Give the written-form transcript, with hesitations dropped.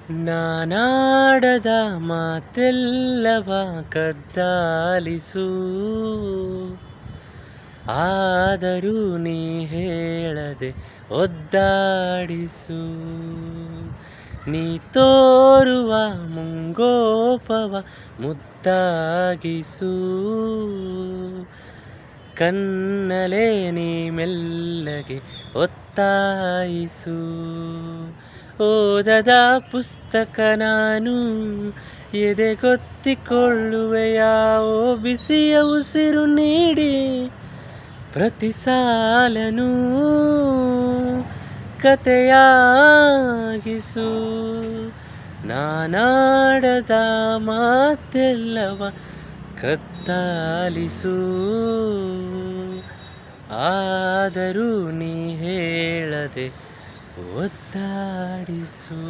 ನಾನಾಡದ ಮಾತೆಲ್ಲವ ಕದ್ದಾಲಿಸು, ಆದರೂ ನೀ ಹೇಳದೆ ಒದ್ದಾಡಿಸು. ನೀ ತೋರುವ ಮುಂಗೋಪವ ಮುದ್ದಾಗಿಸು, ಕಣ್ಣಲೆ ನೀ ಮೆಲ್ಲಗೆ ಒತ್ತಾಯಿಸು. ಓದದ ಪುಸ್ತಕ ನಾನು ಎದೆಗೊತ್ತಿಕೊಳ್ಳುವೆ, ಯಾವೋ ಬಿಸಿಯ ಉಸಿರು ನೀಡಿ ಪ್ರತಿ ಸಾಲನು ಕತೆಯಾಗಿಸು. ನಾನಾಡದ ಮಾತೆಲ್ಲವ ಕದ್ದಾಲಿಸು, ಆದರೂ ನೀ ಹೇಳದೆ ಒದ್ದಾಡಿಸು.